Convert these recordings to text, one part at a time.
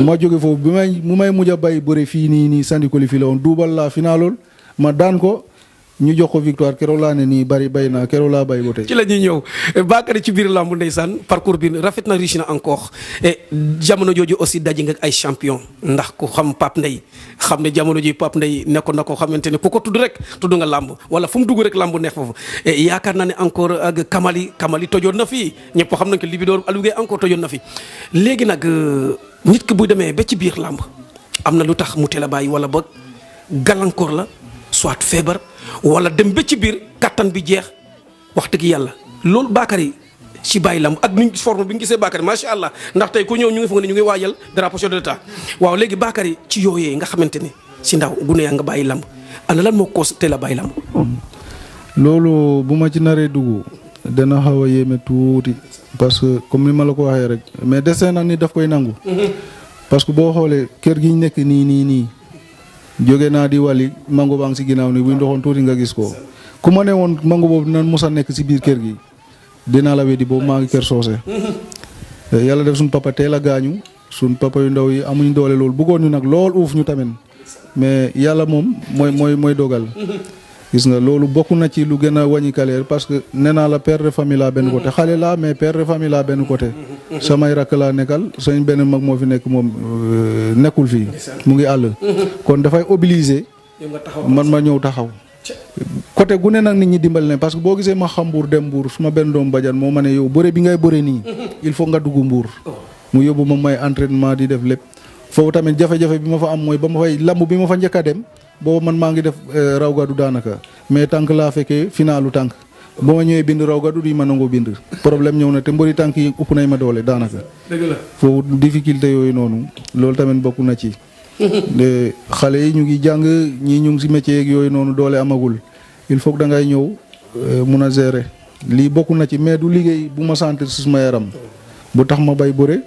ma jóge foofu bi may mu may mujj a bay bëre fii nii Sandikoli fii la woon duubal laa finalool ma daan ko ñu jox ko victoire keroog laa ne nii bay naa keroog laa bay ba tey. ci la ñuy ñëw Bakary ci biir làmb ndeysaan parcours bi rafet na riche na encore et jamono jooju aussi daje nga ay champion ndax ku xam Pape Ndeye xam ne jamono ji Pape Ndeye nekkoon na ko xamante ne ku ko tudd rek tudd nga làmb wala fu mu dugg rek làmb neex foofu et yaakaar naa ne encore ak Kamali tojoon na fi ñëpp xam nañ ko Libidoor Aliou Gueye encore tojoon na fi léegi nag nit ki buy demee ba ci biir làmb am na lu tax mu teel a bàyyi wala ba gàllankoor la soit feebar wala dem ba ci biir kattan bi jeex wax dëgg yàlla loolu Bakary ci bàyyi lamb ak ni forme bi nga gisee Bakary macha allah ndax tey ku ñëw ñu ngi foog ne ñu ngi waajal drapeau chef de l'État waaw léegi Bakary ci yooyee nga xamante ne si ndaw gune yaa nga bàyyi lamb ana lan moo ko teel a bàyyi lamb. loolu bu ma ci naree dugg dana xaw a yéeme tuuti parce que comme ni ma la ko waxee rek mais destin nag ni daf koy nangu. parce que boo xoolee kër gi ñu nekk nii. jóge naa di wali mango baa ngi si ginnaaw ni buñ doxoon tuuti nga gis ko ku ma ne woon mango boobu dina mos a nekk si biir kër gi dinaa la weddi boobu maa ngi kër soose. yàlla def suñ papa teel a gaañu suñ papa yu ndaw yi amuñ doole loolu bëggoon ñu nag lool uuf ñu tamit mais yàlla moom mooy dogal. gis nga loolu bokk na ci lu gën a wàññi carrière parce que nee naa la père de famille laa benn côté xale laa mais père de famille laa benn côté. samay rakk laa nekkal sañ benn mag moo fi nekk moom nekkul fii mu ngi àll. kon dafay obligé man ma ñëw taxaw. côté gu ne nag nit ñi dimbali ne parce que boo gisee ma xam Mbour dem Mbour su ma benn doom bajaan moo ma ne yow bëre bi ngay bëre nii. il faut nga dugg Mbour. mu yóbbu ma may entraînement di def lépp. foofu tamit jafe-jafe bi ma fa am mooy ba ma fay lamb bi ma fa njëkk a dem. boobu man maa ngi def raw gadu daanaka mais tànk laa fekkee finalu tànk ba ma ñëwee bind raw gadu di ma nangoo bind problème ñëw na te mbëri tànk yi ëpp nañ ma doole daanaka. dëgg la foofu difficulté yooyu noonu loolu tamit bokk na ci. xale yi ñu ngi jàng ñii ñu ngi si métier yeeg yooyu noonu doole amagul il faut que da ngay ñëw mun a gérer lii bokk na ci mais du liggéey bu ma sentir si suma yaram bu tax ma bay bëre.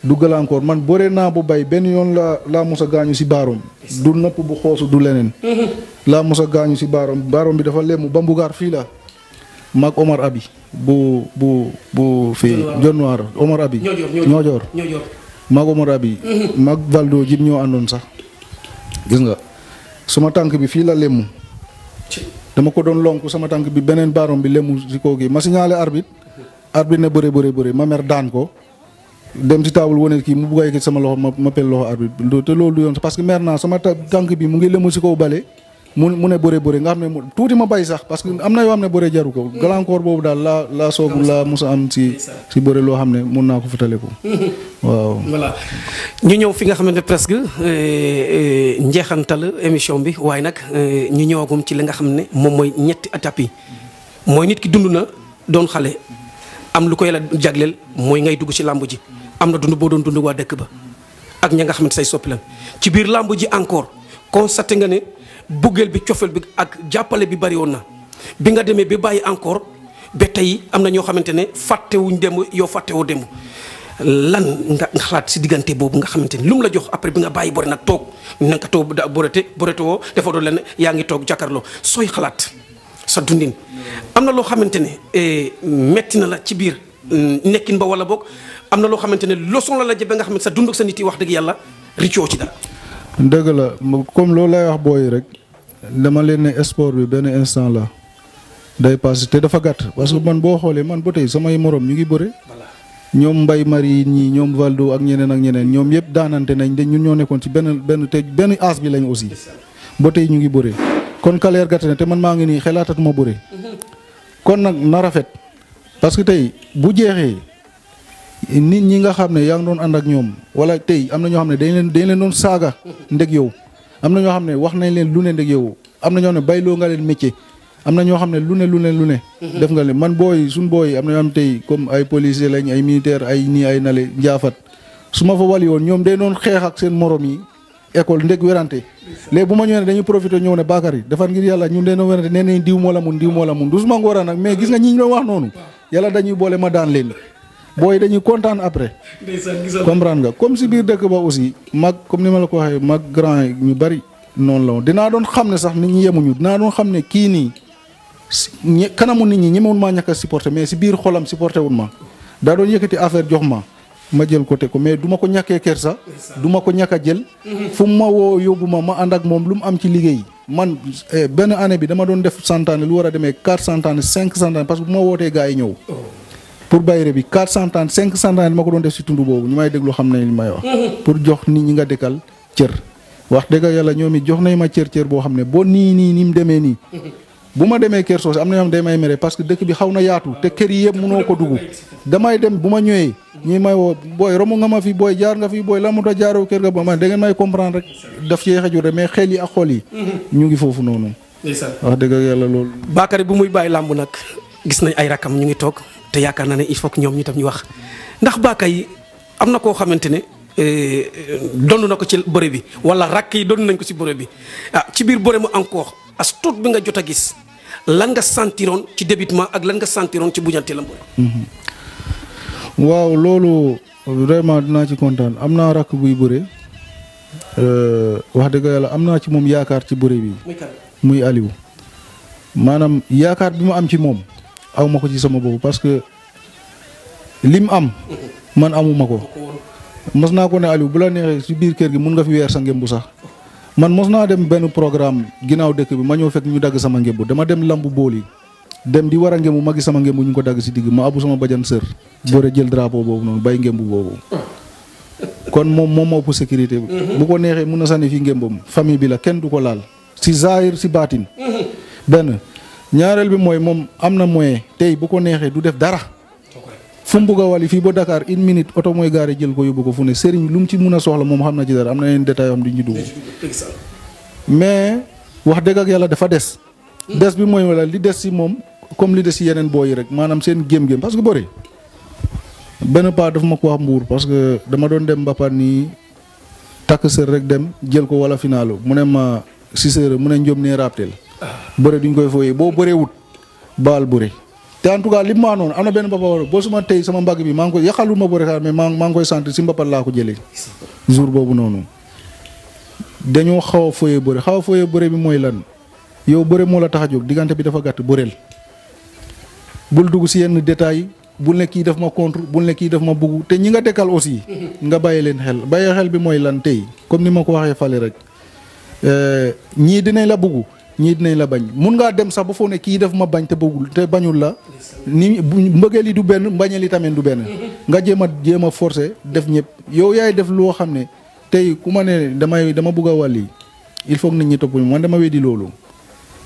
du gàllankoor man bëre naa bu bay benn yoon laa mos a gaañu si baaroom du nëpp bu xoosu du leneen laa mos a gaañu si baaroom bi dafa lemu ba mbugaar fii la mag Omar Abi bu fii Jonwaar Omar Abi ñoojoor mag Omar Abi mag Valdo jib ñoo àndoon sax gis nga suma tànk bi fii la lemu dama ko doon lonk sama tànk bi beneen baaroom bi lemu si koo gi ma signalé arbitre ne bëre ma mer daan ko dem ci taabul wane kii mu bugg a yëkkati sama loxo ma pel loxo arbitre te loolu du yoon parce que mer naa sama tànk bi mu ngi lëmu si kaw bale mu ne bëre nga xam ne tuuti ma bay sax parce que am na yoo xam ne bëre jaru ko gàllankoor boobu daal laa soogu laa mos a am si bëre loo xam ne mun naa ko fëtale ko waaw. voilà ñu ñëw fi nga xamante ne presque njeexantal émission bi waaye nag ñu ñëwagum ci li nga xam ne moom mooy ñetti étapes yi mooy nit ki dund na doon xale am lu ko yàlla jagleel mooy ngay dugg ci làmb ji. am na dund boo doon dund waa dëkk ba ak ña nga xamante say soppi lan ci biir làmb ji encore constaté nga ne buggeel bi cofeel bi ak jàppale bi bari woon na bi nga demee ba bàyyi encore ba tey am na ñoo xamante ne fàttewuñ dem yow fàttewoo dem lan nga xalaat si diggante boobu nga xamante ne lu mu la jox après bi nga bàyyi bore nag toog na nga toog borete woo dafa doon leen yaa ngi toog jàkkaarloo sooy xalaat sa dundin am na loo xamante ne metti na la ci biir nekkin ba wala boog am na loo xamante ne leçon la jëbe nga xamante sa dund ak sa nit yi wax dëgg yàlla riccoo ci dara. dëgg la comme loolu lay wax booy rek dama leen ne sport bi benn instant la day passé te dafa gàtt parce que man boo xoolee man ba tey samay morom ñu ngi bëre. ñoom Mbaye Marie ñii ñoom Valdo ak ñeneen ñoom yëpp daanante nañ de ñun ñoo nekkoon ci benn as bi lañ aussi ba tey ñu ngi bëre kon kaleer gàtt na te man maa ngi nii xelaatatuma bëre kon nag na rafet parce que tey bu jeexee. nit ñi nga xam ne yaa ngi doon ànd ak ñoom wala tey am na ñoo xam ne dañ leen doon saaga ndeg yow am na ñoo xam ne wax nañ leen lu ne ndeg yow am na ñoo xam ne bayloo nga leen métier am na ñoo xam ne lu ne def nga leen man suñ booy am na ñoo xam tey comme ay policier lañ ay militaire ay nii ay nale njaafat su ma fa wali woon ñoom day doon xeex ak seen morom yi école ndeg werante léegi bu ma ñëwee ne dañuy profité ñëw ne Bakary defar ngir yàlla ñun dañoo werante nee nañ diw moo la mun du suma ngóora nag mais gis nga ñi ñu doon wax noonu yàlla dañuy boole ma daan leen booy dañuy kontaan après comprendre nga comme si biir dëkk ba aussi mag comme ni ma la ko waxee mag grand ñu bari noonu la woon dinaa doon xam ne sax nit ñi yemuñu dinaa doon xam ne kii nii kanamu nit ñi ñemewul maa ñàkk a supporté mais si biir xolam supporté wul ma daa doon yëkkati affaire jox ma ma jël ko te ko mais du ma ko ñàkkee kersa du ma ko ñàkk a jël fu mu ma woo yóbbu ma ànd ak moom lu mu am ci liggéey man benn année bi dama doon def santaane lu war a demee 4 santaane 5 santaane parce que bu ma wootee gars yi ñëw pour bayre bi 4 santaane 5 santaane ma ko doon def si tund boobu ñu may déglu xam nañ li may wax pour jox nit ñi nga dëkkal cër wax dëgg yàlla ñoom it jox nañ ma cër boo xam ne boo nii mu demee nii bu ma demee Kër Socé am na ñoo xam day may mere parce que dëkk bi xaw na yaatu te kër yi yëpp mënoo ko dugg damay dem bu ma ñëwee ñi may woo booy romb nga ma fi booy jaar nga fi booy la mu ta jaaroo kër ga ba man da ngeen may comprendre rek daf cee xëju rek mais xel yi ak xol yi ñu ngi foofu noonu wax dëgg yàlla loolu Bakary bu muy bàyyi làmb nag gis nañ ay rakam ñu ngi toog te yaakaar naa ne il faut que ñoom ñu tam ñu wax ndax Bakary am na koo xamante ne donn na ko ci bëre bi wala rakk yi donn nañ ko ci bëre bi ci biir bëre mu encore as tuut bi nga jot a gis lan nga sentiroon ci débutement ak lan nga sentiroon ci buñante la bëre waaw loolu vraiment dinaa ci kontaan am naa rakk buy bëre wax dëgg yàlla am naa ci moom yaakaar ci bëre bi muy Aliou maanaam yaakaar bi ma am ci moom aw ma ko ci sama bopp parce que lim am man amuma ko mos naa ko ne Aliou bu la neexee ci biir kër gi mun nga fi weer sa ngembu sax man mos naa dem benn programme ginnaaw dëkk bi ma ñëw fekk ñu dagg sama ngembu dama dem lambu bool yi dem di war a ngembu ma gis sama ngembu ñu ko dagg si digg ma abu sama bajan sër boore jël drapeau boobu noonu bay ngembu boobu kon moom moo ëpp sécurité bi bu ko neexee mun na sànni fii ngembam famille bi la kenn du ko laal si zahir si baatin benn ñaareel bi mooy moom am na moyen tey bu ko neexee du def dara fu mu bugg a wali fii ba Dakar 1 minute oto mooy gaare jël ko yóbbu ko fu ne sëriñ lu mu ci mun a soxla moom xam na ci dara am na yeneen détails yoo xam di ñu dugg mais wax dëgg ak yàlla dafa des bi mooy wala li des si moom comme li des si yeneen booy yi rek maanaam seen gém-gém parce que bëri benn paa dafa ma ko wax mbuur parce que dama doon dem mbapat nii takk sër rek dem jël ko wala finaalu mu ne ma si sër mu ne njom nee raptel bëri duñ koy fooyee boo bëree wut baal bëri te en tout cas li maa noonu am na benn mbapat war boo suma tey sama mbagg bi maa ngi koy yàqalu ma bëri xaar mais maa ngi koy sant si mbapat laa ko jëlee jour boobu noonu dañoo xaw a fooyee bëri bi mooy lan yow bëre moo la tax a jóg diggante bi dafa gàtt bëreel bul dugg si yenn détails bul ne kii daf ma contre bul ne kii daf ma bugg te ñi nga dekkal aussi nga bàyyi leen xel bàyyi xel bi mooy lan tey comme ni ma ko waxee fale rek ñii dinañ la bugg ñii dinañ la bañ mun ngaa dem sax ba foo ne kii daf ma bañ te bëggul te bañul la ni mbëggeel yi du benn mbañeel yi tamit du benn nga jéem a forcer def ñëpp yow yaay def loo xam ne tey ku ma ne dama bugg a wàlli il faut que nit ñi topp man dama weddi loolu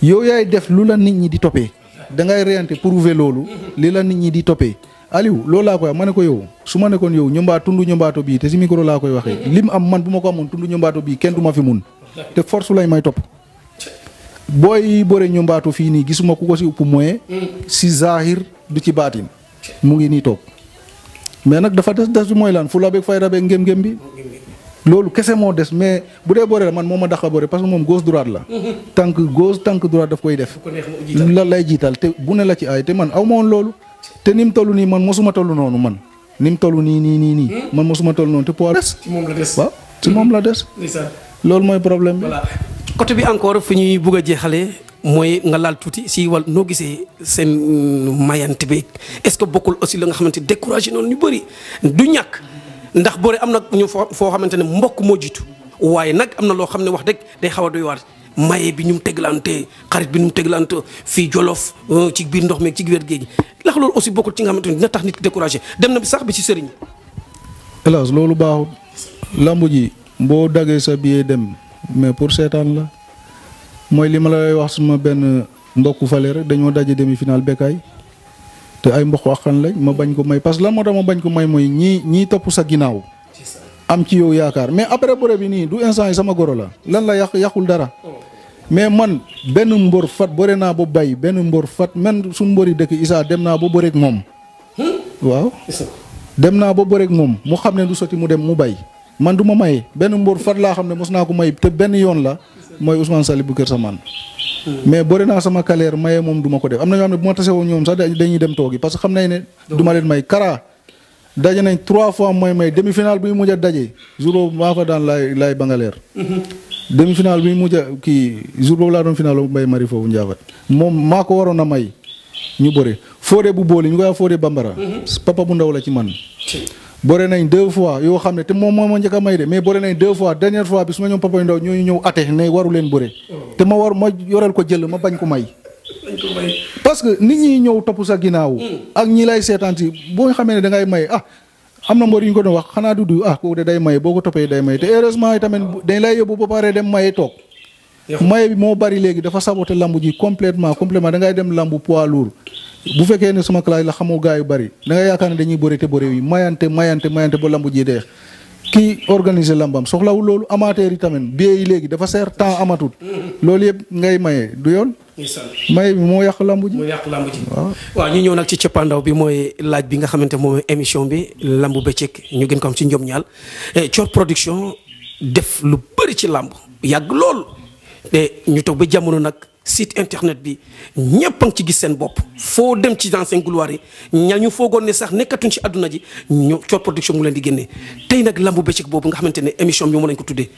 yow yaay def lu la nit ñi di toppee da ngay réante prouver loolu li la nit ñi di toppee Aliou loolu laa koy wax ma ne ko yow su ma nekkoon yow tundu ñombaato bii te si micro laa koy waxee lim am man bu ma ko amoon tundu ñombaato bii kenn du ma fi mun te force lañ may topp booy bëre ñombaato fii nii gisuma ku ko si upp moyen si zahir du ci baatin mu ngi nii toog mais nag dafa des du mooy lan fu la beeg fayda beeg ngém-ngém bi loolu kese moo des mais bu dee bëre la man moo ma dàq a bëre parce que moom gauche droite la tànk gauche tànk droite daf koy def la lay jiital te bu ne la ci ay te man aw ma woon loolu te ni mu toll nii man mosuma toll noonu man ni mu toll nii man mosuma toll noonu te poids des waaw ci moom la des loolu mooy problème bi côté bi encore fi ñuy bugg a jeexale mooy nga laal tuuti si wàll noo gisee seen mayante bi est-ce que bokkul aussi la nga xamante découragé noonu ñu bëri du ñàkk ndax bëre am na ñu foo xamante ne mbokk moo jiitu waaye nag am na loo xam ne wax dëgg day xaw a doy waar maye bi ñu mu teglante xarit bi ñu mu teglante fii Jolof ci biir ndox meeg ci biir géej gi ndax loolu aussi bokkul ci nga xamante ne dina tax nit découragé dem na sax bi ci sëriñ. hélas loolu baaxul lamb ji boo daggee sa billet dem mais pour seetaan la mooy li ma lay wax suma benn mbokku fale rek dañoo daje demi-finale Bécaye te ay mbokk axan lañ ma bañ ko may parce que lan moo tax ma bañ ko may mooy ñii topp sa ginnaaw am ci yow yaakaar mais après bëre bi nii du instant yi sama goro la lan la yàqul dara mais man benn mbër fat bëre naa ba bay benn mbër fat man suñu mbëri dëkk Issa dem naa ba bëreeg moom waaw dem naa ba bëreeg moom mu xam ne du sotti mu dem mu bay man du ma maye benn mbër fat laa xam ne mos naa ko may te benn yoon la mooy Ousmane Sali bu Kër Samaan mais bëri naa sama kaleer maye moom du ma ko def am na ñoo xam ne bu ma tasee woon ñoom sax dañuy dem toogi parce que xam nañ ne du ma leen may kara daje nañ 3 fois mooy may demi final bi mujj a daje jour boobu maa ko daan laay bangaleer demi final bi mujj a kii jour boobu laa doon final mbay mari foofu njaafat moom maa ko waroon a may ñu bëri Fodé bu booli ñu koy wax Fodé Bambara papa bu ndaw la ci man bëre nañ 2 fois yoo xam ne te moom moo ma njëkk a may de mais bëre nañ 2 fois dernière fois bi su ma ñoom Papa Ndaw ñooñu ñëw ate ne waru leen bëre te ma yoreel ko jël ma bañ ko may. parce que nit ñi ñëw topp sa ginnaaw. ak ñi lay seetaan si boo xamee ne da ngay may am na mbër yu ñu ko doon wax xanaa du ah kooku de day maye boo ko toppee day maye te heureusement tamit dañ lay yóbbu ba pare dem maye toog. maye bi moo bari léegi dafa saboté lambu ji complètement da ngay dem lambu poids lourd bu fekkee ne sama classe la xamoo gaa yu bari da ngay yaakaar ne dañuy bëre te bëre yi mayante ba lambu ji dee. kii organiser lambam soxlawul loolu amateur yi tamit bie yi léegi dafa seer temps amatut loolu yëpp ngay maye du yoon. maye bi moo yàq lambu ji. waaw ñu ñëw nag ci cëppaandaw bi mooy laaj bi nga xamante moom émission bi lambu bëccëg ñu gën ko am ci njom ñaal Thior Production def lu bëri ci lamb yàgg lool te ñu toog ba jamono nag site internet bi ñëpp a ngi ci gis seen bopp foo dem ci anciennes gloires yi ña ñu foogoon ne sax nekkatuñ ci àdduna ji ñu Thior Production mu leen di génnee tey nag lambu bëccëg boobu nga xamante ne émission bi moom lañ ko tuddee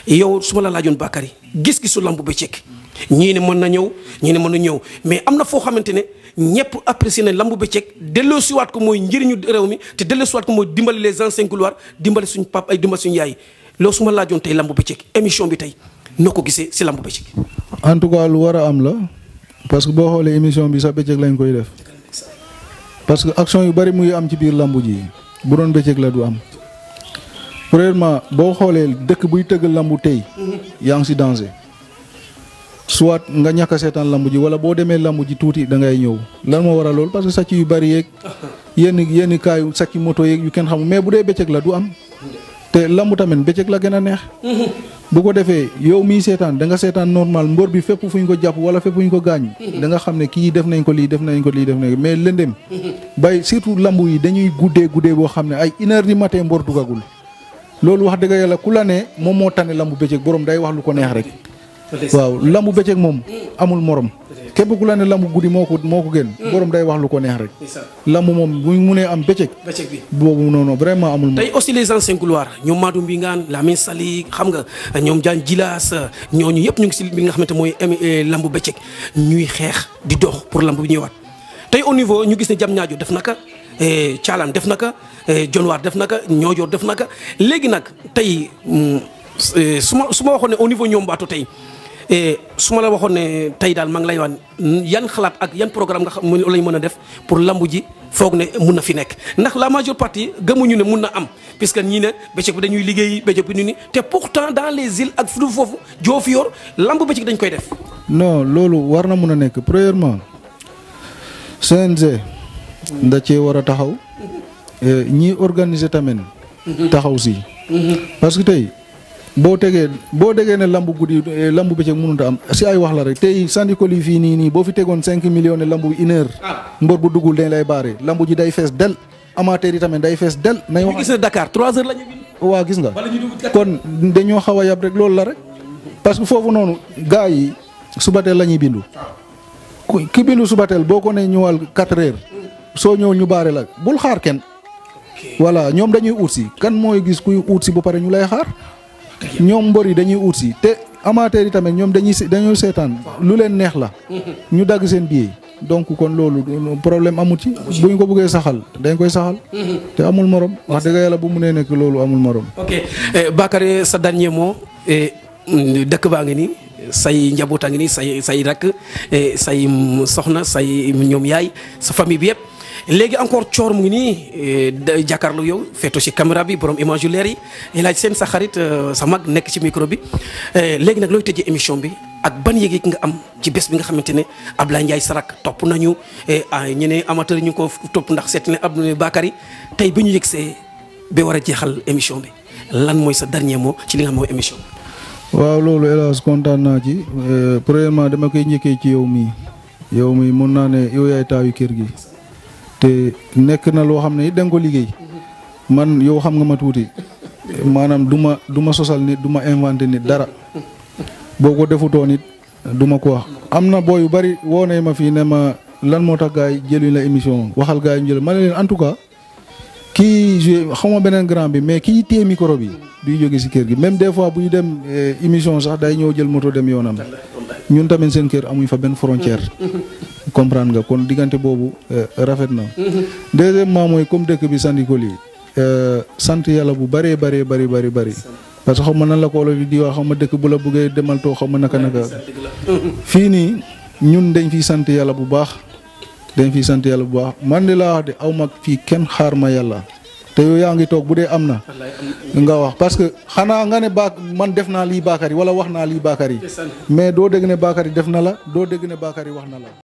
yow su ma la laajoon Bakary gis-gisu lambu bëccëg ñii ne mën na ñëw ñii ne mën na ñëw mais am na foo xamante ne ñëpp apprécié nañ lambu bëccëg delloosiwaat ko mooy njëriñu réew mi te delloosiwaat ko mooy dimbali les anciennes gloires dimbali suñu pap ay dimbali suñu yaay loolu su ma laajoon tey lambu bëccëg émission bi tey noo ko gisee si lambu bëccëg. en tout cas lu war a am la parce que boo xoolee émission bi sax bëccëg lañ koy def parce que action yu bari muy am ci biir lambu ji bu doon bëccëg la du am. premièrement boo xoolee dëkk buy tëgg lambu tey yaa ngi si danger soit nga ñàkk a seetaan lambu ji wala boo demee lambu ji tuuti da ngay ñëw lan moo waral loolu parce que sàcc yu bari yeeg yenn kaayu sàcc moto yeeg yu kenn xamul mais bu dee bëccëg la du am te lambu tamit bëccëg la gën a neex. bu ko defee yow miy seetaan da nga seetaan normal mbër bi fépp fu ñu ko jàpp wala fépp fu ñu ko gaañ. da nga xam ne kii def nañ ko lii def nañ ko lii def nañ ko mais lëndëm. bay surtout lambu yi dañuy guddee boo xam ne ay 1h du matin mbër dugagul. loolu wax dëgg yàlla ku la ne moom moo tane lambu bëccëg borom day wax lu ko neex rek. waaw lambu bëccëg moom amul morom. képp ku la ne lambu guddi moo ko gën. borom day wax lu ko neex rek. lambu moom bu ñu munee am bëccëg. bi boobu non vraiment amul. tey aussi les anciennes gloires ñoom Madou Mbingane Lamine Sali xam nga ñoom Diagne Djilas ñooñu yëpp ñu ngi si li nga xamante mooy lambu bëccëg ñuy xeex di dox pour lambu bi ñëwaat tey au niveau ñu gis ne Diamniadio def naka Thialane def naka Dionewar def naka Niodior def naka léegi nag tey su ma waxoon ne au niveau ñoom baatu tey. su ma la waxoon ne tey daal maa ngi lay wax yan xalaat ak yan programme nga xam lañ mën a def pour lambu ji foog ne mun na fi nekk ndax la majeure partie gëmuñu ne mun na am puisque ñii ne bëccëg bi dañuy liggéey bëccëg bi ni te pourtant dans les îles ak fu foofu Diofior lambu bëccëg dañ koy def. non loolu war na mun a nekk premièrement CNG nda cee war a taxaw ñi organiser tamit taxaw si parce que tey. boo déggee ne lambu guddi lambu bëccëg mënut a am si ay wax la rek tey Sandikoli yi fii nii boo fi tegoon 5 millions ne lambu 1 heure. mbër bu duggul dañ lay baare lambu ji day fees del amateur yi tamit day fees del. nañ wax gis na Dakar 3 heures la ñu. waa gis nga kon dañoo xaw a yab rek loolu la rek parce que foofu noonu gars yi subateel la ñuy bindu. ki bindu subateel boo ko ne ñëwal 4 heures soo ñëwul ñu baare la bul xaar kenn. voilà ñoom dañuy ut si kan mooy gis kuy ut si ba pare ñu lay xaar. ñoom mbër yi dañuy ut si te amateurs yi tamit ñoom dañuy seetaan lu leen neex la ñu dagg seen billet donc kon loolu problème amul ci bu ñu ko bëggee saxal dañ koy saxal te amul morom wax dëgg yàlla bu mu nee nekk loolu amul morom. ok Bakary sa dernier mot dëkk baa ngi nii say njaboot a ngi nii say rakk say soxna say ñoom yaay sa famille bi yëpp. léegi encore Thior mu ngi nii jàkkaarloo yow feetu ci caméra bi borom image yu leer yi El Hadj Sène sa xarit sa mag nekk ci micro bi léegi nag looy tëjee émission bi ak ban yëg-yëg nga am ci bés bi nga xamante ne Ablaye Ndiaye Sarak topp nañu ñeneen amateur ñu ko topp ndax seet ne Abdou Bakary tey bi ñu yëg see ba war a jeexal émission bi lan mooy sa dernier mot ci li nga xam mooy émission bi. waaw loolu El Hadj kontaan naa ci premièrement dama koy njëkkee ci yow mii mun naa ne yow yaay taayu kër gi. te nekk na loo xam ne it da nga ko liggéey man yow xam nga ma tuuti maanaam du ma sosal nit du ma inventé nit dara boo ko defutoo nit du ma ko wax. am na booy yu bari woo nañ ma fii ne ma lan moo tax gars yi jëluñ la émission waxal gars yi ñu jël ma ne leen en tout cas kii joué xaw ma beneen grand bi mais kii téye micro bi duy jóge si kër gi même des fois bu ñu dem émission sax day ñëw jël moto dem yoonam ñun tamit seen kër amuñ fa benn frontière. comprendre nga kon diggante boobu rafet na. deuxièmement mooy comme dëkk bi Sandikoli sant yàlla bu bëree bëri parce que xaw ma nan la ko wolof di wax xaw ma dëkk bu la bëggee demal too xaw ma naka fii nii ñun dañ fiy sant yàlla bu baax man de laa wax de aw ma fii kenn xaar ma yàlla te yow yaa ngi toog bu dee am na nga wax parce que xanaa nga ne man def naa lii Bakary wala wax naa lii Bakary mais doo dégg ne Bakary def na la doo dégg ne Bakary wax na la